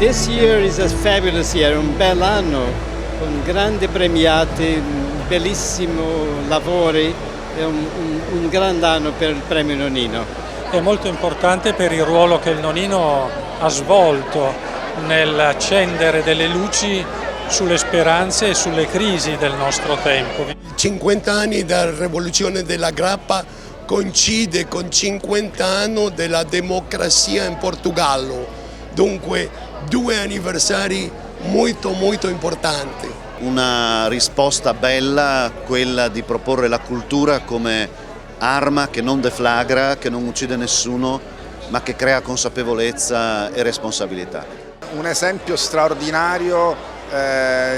This year is a fabulous year, un bel anno, con grandi premiati, bellissimo lavori, è un gran anno per il premio Nonino. È molto importante per il ruolo che il Nonino ha svolto nell'accendere delle luci sulle speranze e sulle crisi del nostro tempo. 50 anni dalla rivoluzione della grappa coincide con 50 anni della democrazia in Portogallo, dunque 2 anniversari molto importanti. Una risposta bella, quella di proporre la cultura come arma che non deflagra, che non uccide nessuno, ma che crea consapevolezza e responsabilità. Un esempio straordinario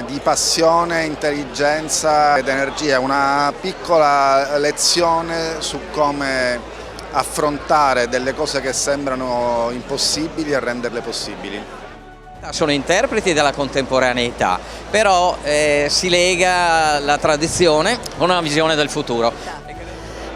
di passione, intelligenza ed energia, una piccola lezione su come affrontare delle cose che sembrano impossibili e renderle possibili. Sono interpreti della contemporaneità, però si lega la tradizione con una visione del futuro.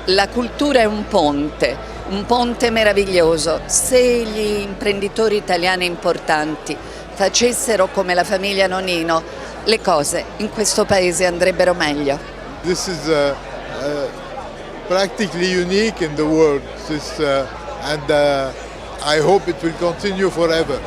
La cultura è un ponte meraviglioso. Se gli imprenditori italiani importanti facessero come la famiglia Nonino, le cose in questo paese andrebbero meglio. This is practically unique in the world, and I hope it will continue forever.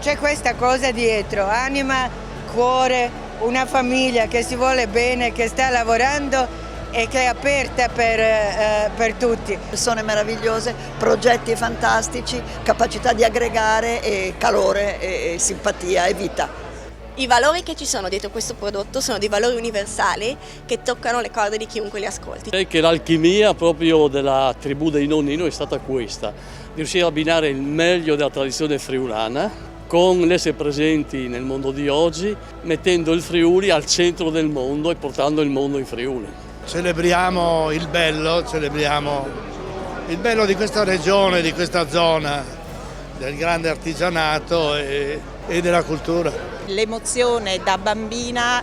C'è questa cosa dietro, anima, cuore, una famiglia che si vuole bene, che sta lavorando e che è aperta per tutti. Persone meravigliose, progetti fantastici, capacità di aggregare e calore e simpatia e vita. I valori che ci sono dietro questo prodotto sono dei valori universali che toccano le corde di chiunque li ascolti. Direi che l'alchimia proprio della tribù dei Nonino è stata questa, di riuscire a abbinare il meglio della tradizione friulana con l'essere presenti nel mondo di oggi, mettendo il Friuli al centro del mondo e portando il mondo in Friuli. Celebriamo il bello di questa regione, di questa zona, del grande artigianato e della cultura. L'emozione da bambina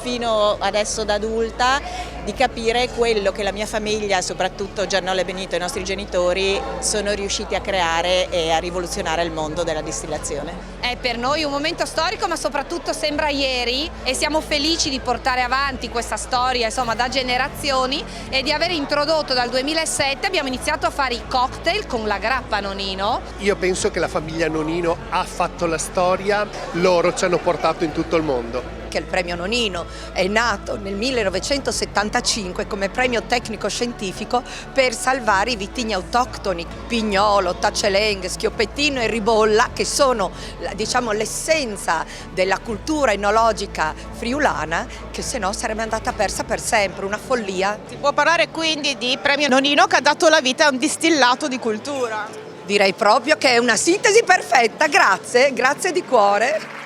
fino adesso da adulta di capire quello che la mia famiglia, soprattutto Giannola e Benito, i nostri genitori, sono riusciti a creare e a rivoluzionare il mondo della distillazione. È per noi un momento storico, ma soprattutto sembra ieri, e siamo felici di portare avanti questa storia, insomma, da generazioni, e di aver introdotto dal 2007, abbiamo iniziato a fare i cocktail con la grappa Nonino. Io penso che la famiglia Nonino ha fatto la storia, loro ci hanno portato in tutto il mondo. Che il premio Nonino è nato nel 1975 come premio tecnico-scientifico per salvare i vitigni autoctoni, Pignolo, Tacelenghe, Schioppettino e Ribolla, che sono, diciamo, l'essenza della cultura enologica friulana, che se no sarebbe andata persa per sempre, una follia. Si può parlare quindi di premio Nonino che ha dato la vita a un distillato di cultura. Direi proprio che è una sintesi perfetta, grazie di cuore.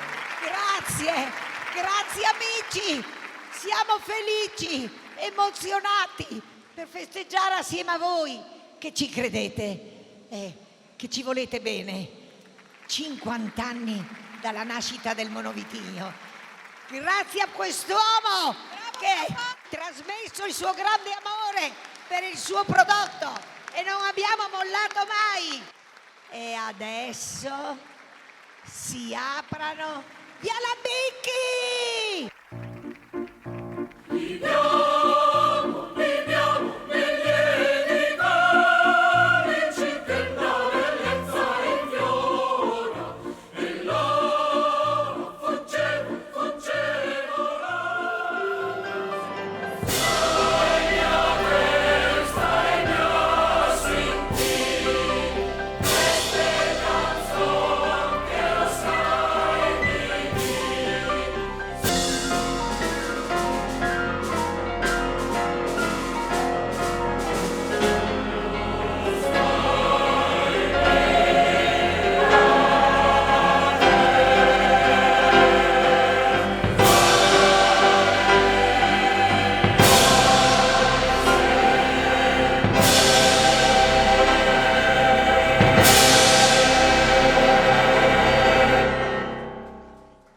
Grazie amici, siamo felici, emozionati per festeggiare assieme a voi che ci credete, che ci volete bene. 50 anni dalla nascita del monovitigno. Grazie a quest'uomo che ha trasmesso il suo grande amore per il suo prodotto e non abbiamo mollato mai. E adesso si aprano gli alambicchi!